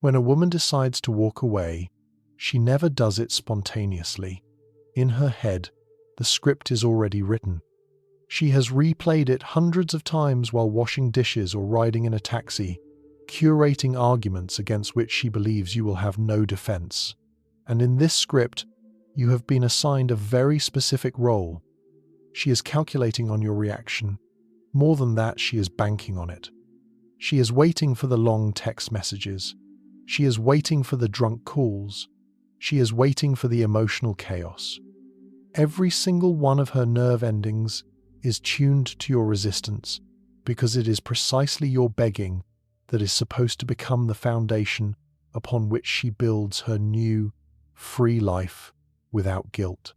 When a woman decides to walk away, she never does it spontaneously. In her head, the script is already written. She has replayed it hundreds of times while washing dishes or riding in a taxi, curating arguments against which she believes you will have no defense. And in this script, you have been assigned a very specific role. She is calculating on your reaction. More than that, she is banking on it. She is waiting for the long text messages. She is waiting for the drunk calls. She is waiting for the emotional chaos. Every single one of her nerve endings is tuned to your resistance because it is precisely your begging that is supposed to become the foundation upon which she builds her new, free life without guilt.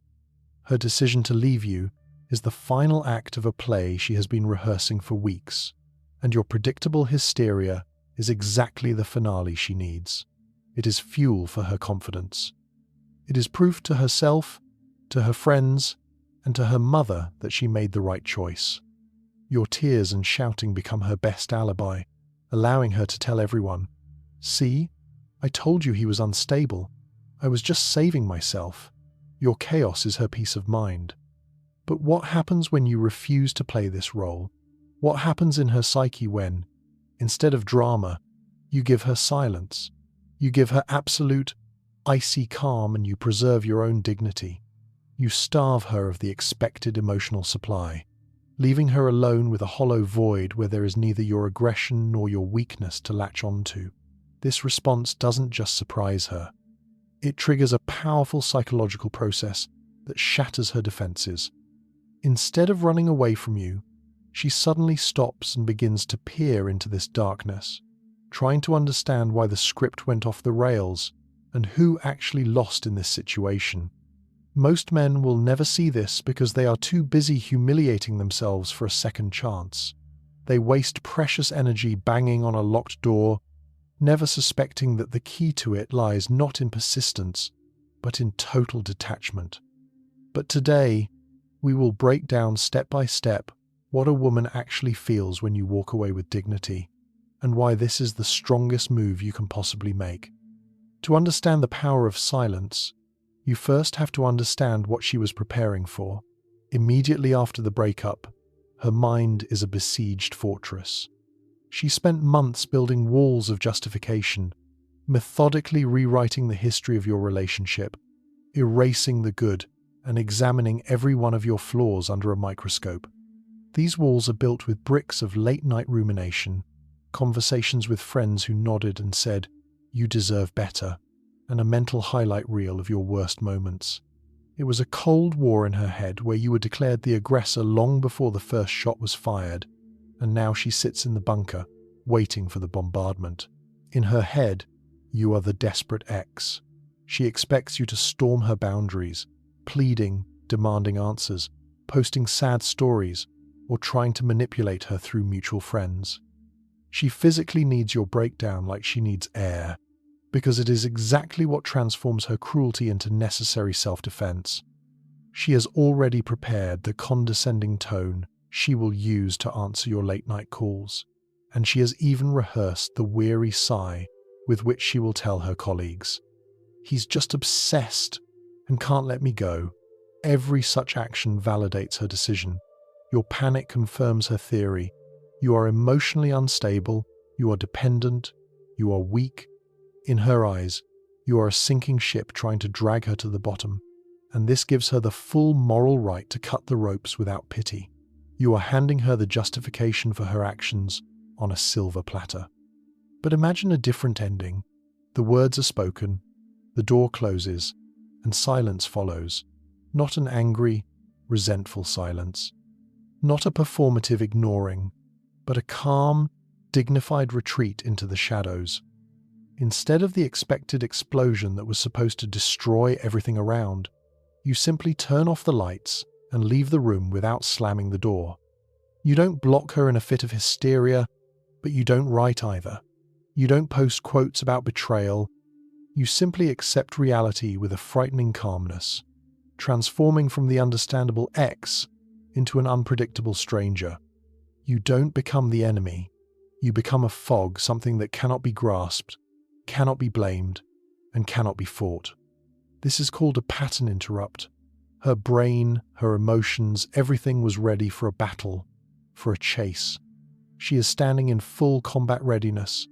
Her decision to leave you is the final act of a play she has been rehearsing for weeks, and your predictable hysteria is exactly the finale she needs. It is fuel for her confidence. It is proof to herself, to her friends, and to her mother that she made the right choice. Your tears and shouting become her best alibi, allowing her to tell everyone, "See, I told you he was unstable. I was just saving myself." Your chaos is her peace of mind. But what happens when you refuse to play this role? What happens in her psyche when, instead of drama, you give her silence? You give her absolute, icy calm and you preserve your own dignity. You starve her of the expected emotional supply, leaving her alone with a hollow void where there is neither your aggression nor your weakness to latch onto. This response doesn't just surprise her. It triggers a powerful psychological process that shatters her defenses. Instead of running away from you, she suddenly stops and begins to peer into this darkness, trying to understand why the script went off the rails and who actually lost in this situation. Most men will never see this because they are too busy humiliating themselves for a second chance. They waste precious energy banging on a locked door, never suspecting that the key to it lies not in persistence, but in total detachment. But today, we will break down step by step what a woman actually feels when you walk away with dignity, and why this is the strongest move you can possibly make. To understand the power of silence, you first have to understand what she was preparing for. Immediately after the breakup, her mind is a besieged fortress. She spent months building walls of justification, methodically rewriting the history of your relationship, erasing the good, and examining every one of your flaws under a microscope. These walls are built with bricks of late-night rumination, conversations with friends who nodded and said, "You deserve better," and a mental highlight reel of your worst moments. It was a cold war in her head where you were declared the aggressor long before the first shot was fired, and now she sits in the bunker, waiting for the bombardment. In her head, you are the desperate ex. She expects you to storm her boundaries, pleading, demanding answers, posting sad stories, or trying to manipulate her through mutual friends. She physically needs your breakdown like she needs air, because it is exactly what transforms her cruelty into necessary self-defense. She has already prepared the condescending tone she will use to answer your late-night calls, and she has even rehearsed the weary sigh with which she will tell her colleagues, "He's just obsessed and can't let me go." Every such action validates her decision. Your panic confirms her theory. You are emotionally unstable, you are dependent, you are weak. In her eyes, you are a sinking ship trying to drag her to the bottom, and this gives her the full moral right to cut the ropes without pity. You are handing her the justification for her actions on a silver platter. But imagine a different ending. The words are spoken, the door closes, and silence follows. Not an angry, resentful silence. Not a performative ignoring, but a calm, dignified retreat into the shadows. Instead of the expected explosion that was supposed to destroy everything around, you simply turn off the lights and leave the room without slamming the door. You don't block her in a fit of hysteria, but you don't write either. You don't post quotes about betrayal. You simply accept reality with a frightening calmness, transforming from the understandable ex into an unpredictable stranger. You don't become the enemy. You become a fog, something that cannot be grasped, cannot be blamed, and cannot be fought. This is called a pattern interrupt. Her brain, her emotions, everything was ready for a battle, for a chase. She is standing in full combat readiness,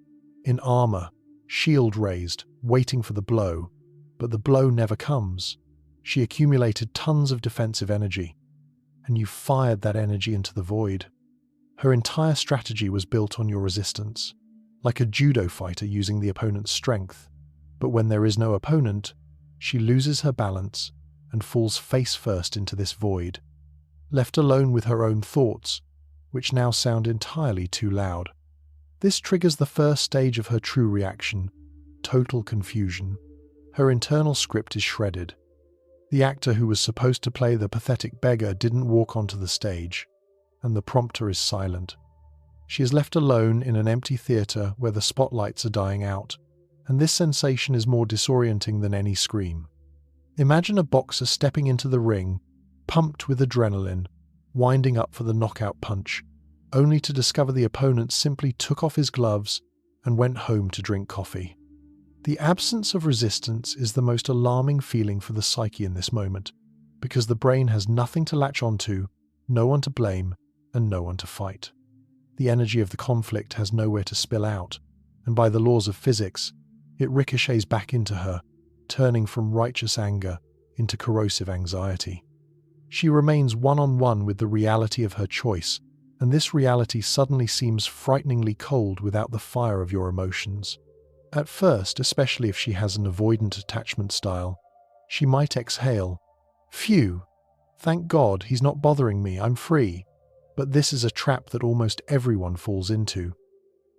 in armor, shield raised, waiting for the blow. But the blow never comes. She accumulated tons of defensive energy, and you fired that energy into the void. Her entire strategy was built on your resistance, like a judo fighter using the opponent's strength. But when there is no opponent, she loses her balance and falls face first into this void, left alone with her own thoughts, which now sound entirely too loud. This triggers the first stage of her true reaction, total confusion. Her internal script is shredded. The actor who was supposed to play the pathetic beggar didn't walk onto the stage, and the prompter is silent. She is left alone in an empty theatre where the spotlights are dying out, and this sensation is more disorienting than any scream. Imagine a boxer stepping into the ring, pumped with adrenaline, winding up for the knockout punch, only to discover the opponent simply took off his gloves and went home to drink coffee. The absence of resistance is the most alarming feeling for the psyche in this moment, because the brain has nothing to latch onto, no one to blame, and no one to fight. The energy of the conflict has nowhere to spill out, and by the laws of physics, it ricochets back into her, turning from righteous anger into corrosive anxiety. She remains one-on-one with the reality of her choice, and this reality suddenly seems frighteningly cold without the fire of your emotions. At first, especially if she has an avoidant attachment style, she might exhale, "Phew, thank God he's not bothering me, I'm free." But this is a trap that almost everyone falls into.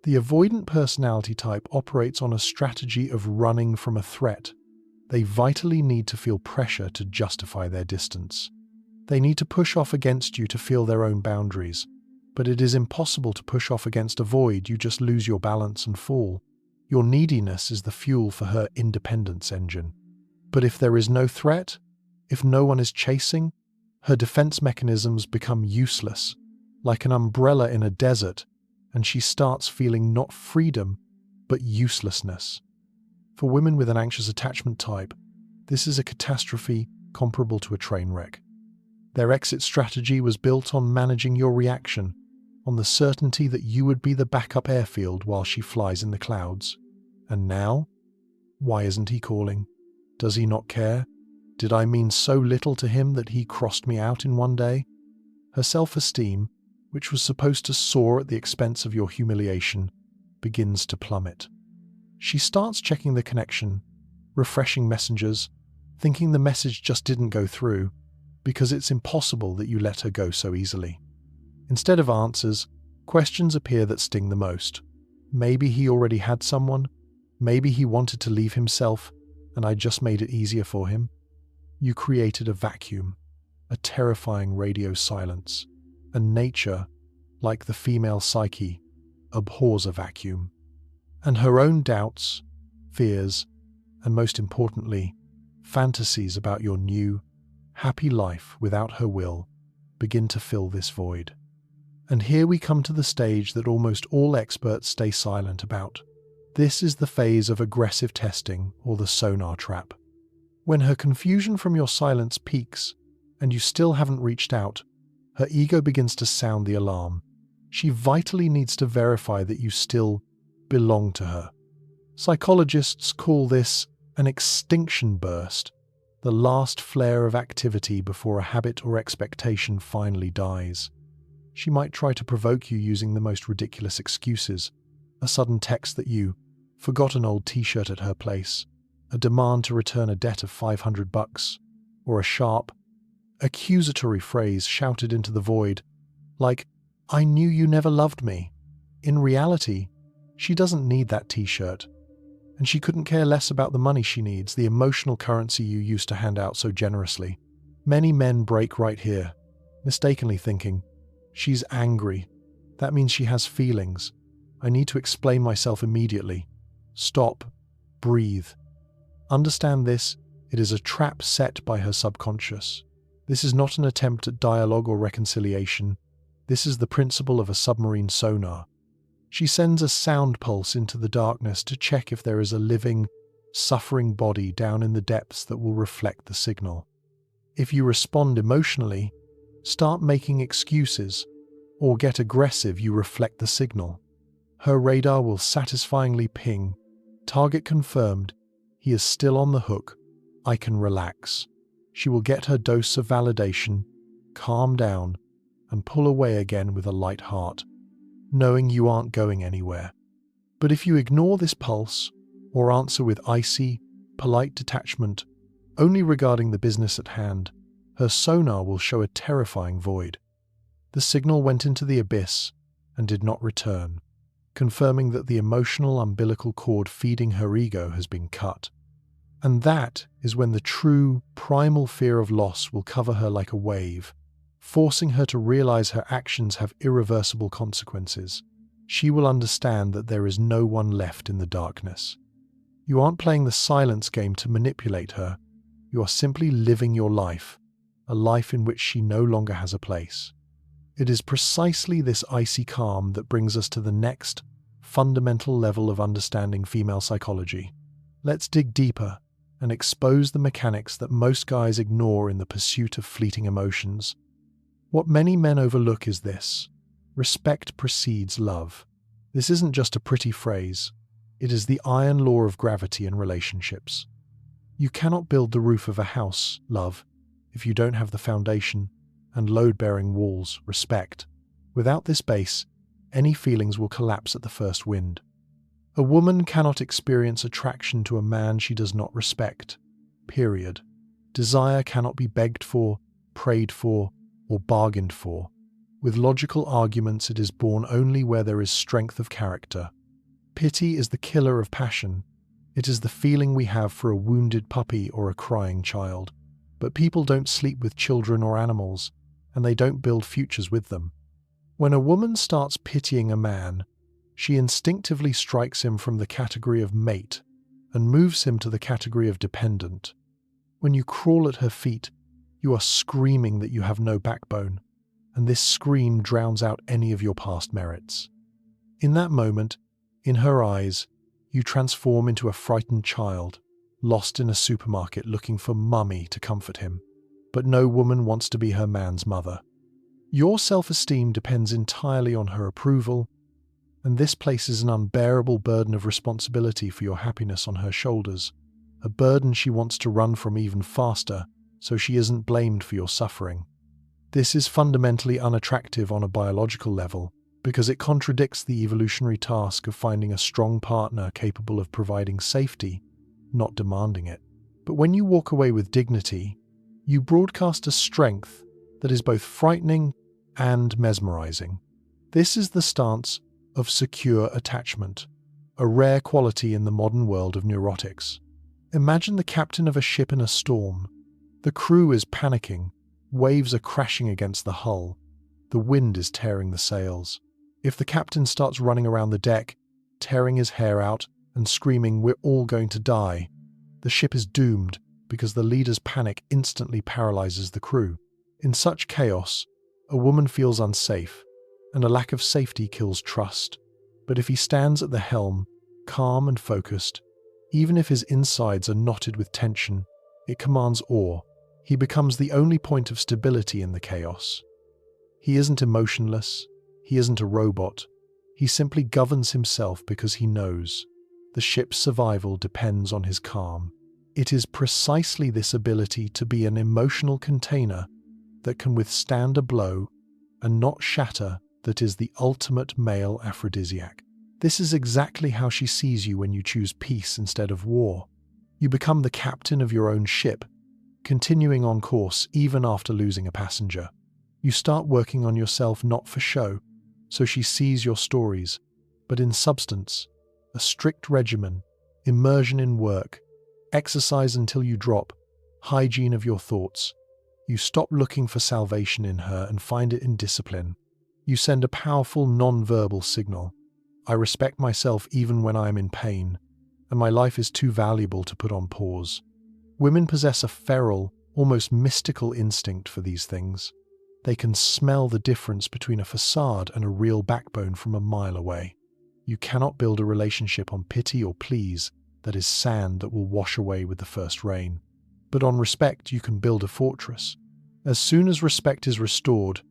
The avoidant personality type operates on a strategy of running from a threat. They vitally need to feel pressure to justify their distance. They need to push off against you to feel their own boundaries. But it is impossible to push off against a void, you just lose your balance and fall. Your neediness is the fuel for her independence engine. But if there is no threat, if no one is chasing, her defense mechanisms become useless, like an umbrella in a desert, and she starts feeling not freedom, but uselessness. For women with an anxious attachment type, this is a catastrophe comparable to a train wreck. Their exit strategy was built on managing your reaction, on the certainty that you would be the backup airfield while she flies in the clouds. And now? Why isn't he calling? Does he not care? Did I mean so little to him that he crossed me out in one day? Her self-esteem, which was supposed to soar at the expense of your humiliation, begins to plummet. She starts checking the connection, refreshing messengers, thinking the message just didn't go through, because it's impossible that you let her go so easily. Instead of answers, questions appear that sting the most. Maybe he already had someone. Maybe he wanted to leave himself, and I just made it easier for him. You created a vacuum, a terrifying radio silence, and nature, like the female psyche, abhors a vacuum. And her own doubts, fears, and most importantly, fantasies about your new, happy life without her will begin to fill this void. And here we come to the stage that almost all experts stay silent about. This is the phase of aggressive testing, or the sonar trap. When her confusion from your silence peaks, and you still haven't reached out, her ego begins to sound the alarm. She vitally needs to verify that you still belong to her. Psychologists call this an extinction burst, the last flare of activity before a habit or expectation finally dies. She might try to provoke you using the most ridiculous excuses, a sudden text that you forgot an old t-shirt at her place, a demand to return a debt of $500, or a sharp, accusatory phrase shouted into the void, like, "I knew you never loved me." In reality, she doesn't need that t-shirt, and she couldn't care less about the money she needs, the emotional currency you used to hand out so generously. Many men break right here, mistakenly thinking, "She's angry. That means she has feelings. I need to explain myself immediately." Stop. Breathe. Understand this, it is a trap set by her subconscious. This is not an attempt at dialogue or reconciliation. This is the principle of a submarine sonar. She sends a sound pulse into the darkness to check if there is a living, suffering body down in the depths that will reflect the signal. If you respond emotionally, start making excuses, or get aggressive, you reflect the signal. Her radar will satisfyingly ping, "Target confirmed, he is still on the hook, I can relax." She will get her dose of validation, calm down, and pull away again with a light heart, knowing you aren't going anywhere. But if you ignore this pulse, or answer with icy, polite detachment, only regarding the business at hand, her sonar will show a terrifying void. The signal went into the abyss and did not return, confirming that the emotional umbilical cord feeding her ego has been cut. And that is when the true, primal fear of loss will cover her like a wave, forcing her to realize her actions have irreversible consequences. She will understand that there is no one left in the darkness. You aren't playing the silence game to manipulate her. You are simply living your life, a life in which she no longer has a place. It is precisely this icy calm that brings us to the next fundamental level of understanding female psychology. Let's dig deeper and expose the mechanics that most guys ignore in the pursuit of fleeting emotions. What many men overlook is this: respect precedes love. This isn't just a pretty phrase. It is the iron law of gravity in relationships. You cannot build the roof of a house, love, if you don't have the foundation and load-bearing walls, respect. Without this base, any feelings will collapse at the first wind. A woman cannot experience attraction to a man she does not respect. Period. Desire cannot be begged for, prayed for, or bargained for. With logical arguments, it is born only where there is strength of character. Pity is the killer of passion. It is the feeling we have for a wounded puppy or a crying child. But people don't sleep with children or animals, and they don't build futures with them. When a woman starts pitying a man, she instinctively strikes him from the category of mate and moves him to the category of dependent. When you crawl at her feet, you are screaming that you have no backbone, and this scream drowns out any of your past merits. In that moment, in her eyes, you transform into a frightened child, lost in a supermarket looking for mummy to comfort him. But no woman wants to be her man's mother. Your self-esteem depends entirely on her approval, and this places an unbearable burden of responsibility for your happiness on her shoulders, a burden she wants to run from even faster, so she isn't blamed for your suffering. This is fundamentally unattractive on a biological level, because it contradicts the evolutionary task of finding a strong partner capable of providing safety, not demanding it. But when you walk away with dignity, you broadcast a strength that is both frightening and mesmerizing. This is the stance of secure attachment, a rare quality in the modern world of neurotics. Imagine the captain of a ship in a storm. The crew is panicking, waves are crashing against the hull, the wind is tearing the sails. If the captain starts running around the deck, tearing his hair out and screaming, "We're all going to die," the ship is doomed because the leader's panic instantly paralyzes the crew. In such chaos, a woman feels unsafe, and a lack of safety kills trust. But if he stands at the helm, calm and focused, even if his insides are knotted with tension, it commands awe. He becomes the only point of stability in the chaos. He isn't emotionless. He isn't a robot. He simply governs himself because he knows the ship's survival depends on his calm. It is precisely this ability to be an emotional container that can withstand a blow and not shatter that is the ultimate male aphrodisiac. This is exactly how she sees you when you choose peace instead of war. You become the captain of your own ship, continuing on course even after losing a passenger. You start working on yourself not for show, so she sees your stories, but in substance, a strict regimen, immersion in work, exercise until you drop, hygiene of your thoughts. You stop looking for salvation in her and find it in discipline. You send a powerful non-verbal signal. I respect myself even when I am in pain, and my life is too valuable to put on pause. Women possess a feral, almost mystical instinct for these things. They can smell the difference between a facade and a real backbone from a mile away. You cannot build a relationship on pity or pleas that is sand that will wash away with the first rain. But on respect, you can build a fortress. As soon as respect is restored,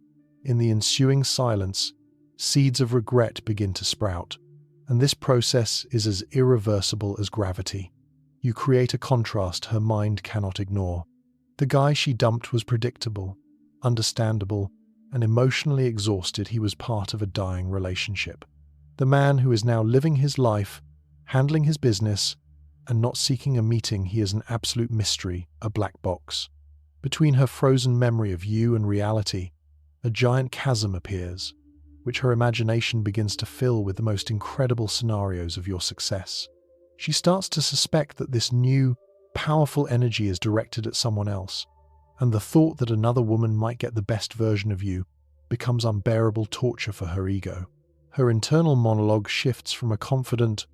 in the ensuing silence, seeds of regret begin to sprout. And this process is as irreversible as gravity. You create a contrast her mind cannot ignore. The guy she dumped was predictable, understandable, and emotionally exhausted. He was part of a dying relationship. The man who is now living his life, handling his business, and not seeking a meeting, he is an absolute mystery, a black box. Between her frozen memory of you and reality, a giant chasm appears, which her imagination begins to fill with the most incredible scenarios of your success. She starts to suspect that this new, powerful energy is directed at someone else, and the thought that another woman might get the best version of you becomes unbearable torture for her ego. Her internal monologue shifts from a confident,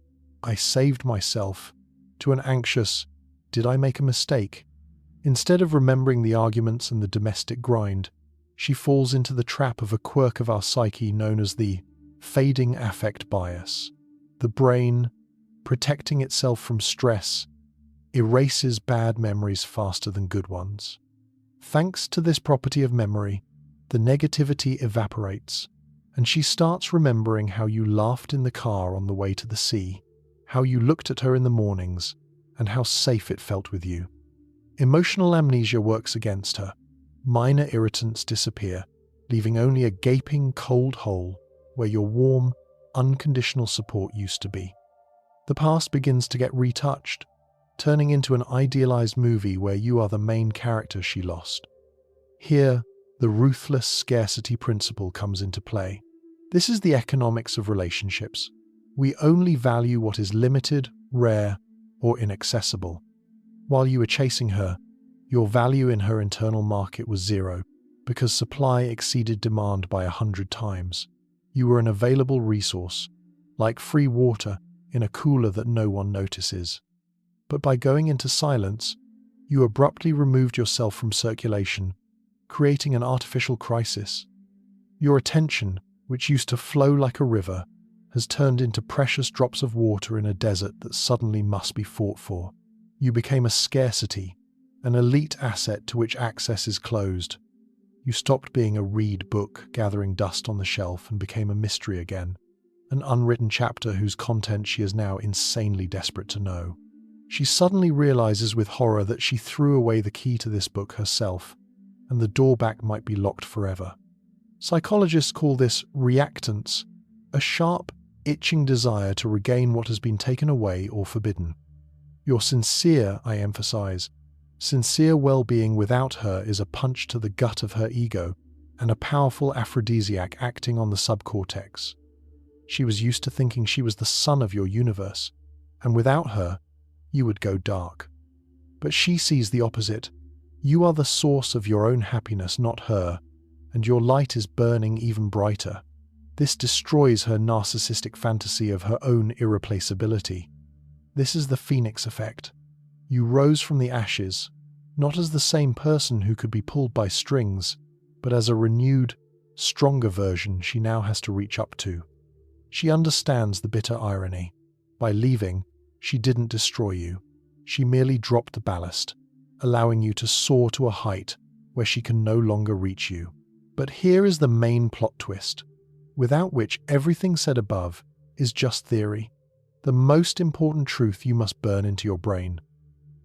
"I saved myself," to an anxious, "Did I make a mistake?" Instead of remembering the arguments and the domestic grind, she falls into the trap of a quirk of our psyche known as the fading affect bias. The brain, protecting itself from stress, erases bad memories faster than good ones. Thanks to this property of memory, the negativity evaporates, and she starts remembering how you laughed in the car on the way to the sea, how you looked at her in the mornings, and how safe it felt with you. Emotional amnesia works against her. Minor irritants disappear, leaving only a gaping, cold hole where your warm, unconditional support used to be. The past begins to get retouched, turning into an idealized movie where you are the main character she lost. Here, the ruthless scarcity principle comes into play. This is the economics of relationships. We only value what is limited, rare, or inaccessible. While you were chasing her, your value in her internal market was zero, because supply exceeded demand by 100 times. You were an available resource, like free water in a cooler that no one notices. But by going into silence, you abruptly removed yourself from circulation, creating an artificial crisis. Your attention, which used to flow like a river, has turned into precious drops of water in a desert that suddenly must be fought for. You became a scarcity, an elite asset to which access is closed. You stopped being a read book gathering dust on the shelf and became a mystery again, an unwritten chapter whose content she is now insanely desperate to know. She suddenly realizes with horror that she threw away the key to this book herself, and the door back might be locked forever. Psychologists call this reactance, a sharp, itching desire to regain what has been taken away or forbidden. Your sincere, I emphasize, sincere well-being without her is a punch to the gut of her ego and a powerful aphrodisiac acting on the subcortex. She was used to thinking she was the sun of your universe, and without her, you would go dark. But she sees the opposite. You are the source of your own happiness, not her, and your light is burning even brighter. This destroys her narcissistic fantasy of her own irreplaceability. This is the phoenix effect. You rose from the ashes, not as the same person who could be pulled by strings, but as a renewed, stronger version she now has to reach up to. She understands the bitter irony. By leaving, she didn't destroy you. She merely dropped the ballast, allowing you to soar to a height where she can no longer reach you. But here is the main plot twist, without which everything said above is just theory. The most important truth you must burn into your brain.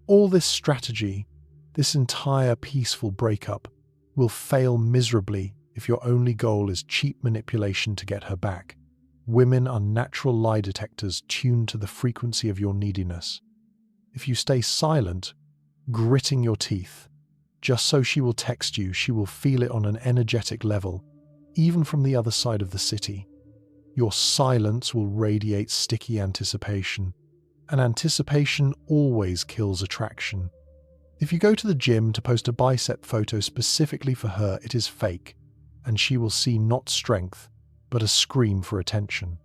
All this strategy, this entire peaceful breakup, will fail miserably if your only goal is cheap manipulation to get her back. Women are natural lie detectors tuned to the frequency of your neediness. If you stay silent, gritting your teeth, just so she will text you, she will feel it on an energetic level, even from the other side of the city. Your silence will radiate sticky anticipation, and anticipation always kills attraction. If you go to the gym to post a bicep photo specifically for her, it is fake, and she will see not strength, but a scream for attention.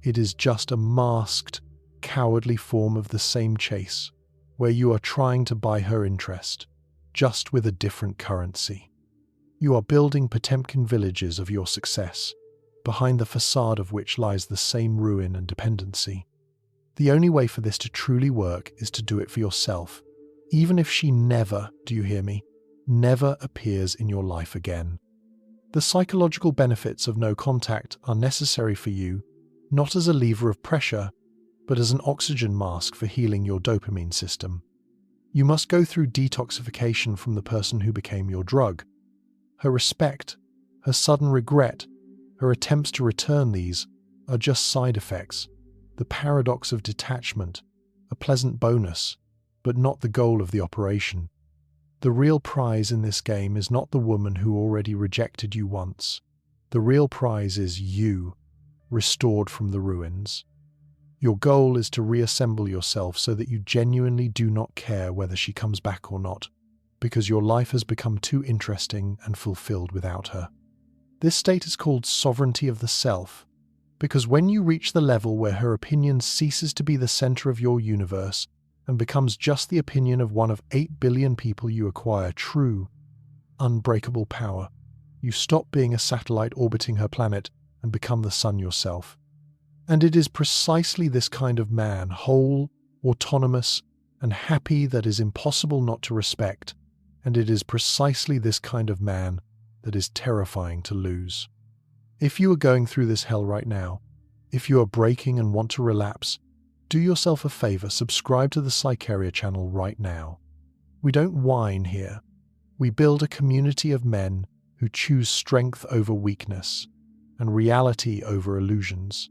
It is just a masked, cowardly form of the same chase, where you are trying to buy her interest, just with a different currency. You are building Potemkin villages of your success, behind the facade of which lies the same ruin and dependency. The only way for this to truly work is to do it for yourself, even if she never, do you hear me, never appears in your life again. The psychological benefits of no contact are necessary for you, not as a lever of pressure, but as an oxygen mask for healing your dopamine system. You must go through detoxification from the person who became your drug. Her respect, her sudden regret, her attempts to return these are just side effects. The paradox of detachment, a pleasant bonus, but not the goal of the operation. The real prize in this game is not the woman who already rejected you once. The real prize is you, restored from the ruins. Your goal is to reassemble yourself so that you genuinely do not care whether she comes back or not, because your life has become too interesting and fulfilled without her. This state is called sovereignty of the self, because when you reach the level where her opinion ceases to be the center of your universe and becomes just the opinion of one of 8 billion people, you acquire true, unbreakable power. You stop being a satellite orbiting her planet and become the sun yourself. And it is precisely this kind of man, whole, autonomous, and happy, that is impossible not to respect, and it is precisely this kind of man that is terrifying to lose. If you are going through this hell right now, if you are breaking and want to relapse, do yourself a favor, subscribe to the Psycheria channel right now. We don't whine here. We build a community of men who choose strength over weakness and reality over illusions.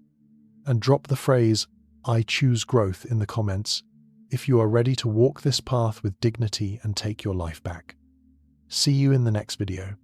And drop the phrase, "I choose growth," in the comments if you are ready to walk this path with dignity and take your life back. See you in the next video.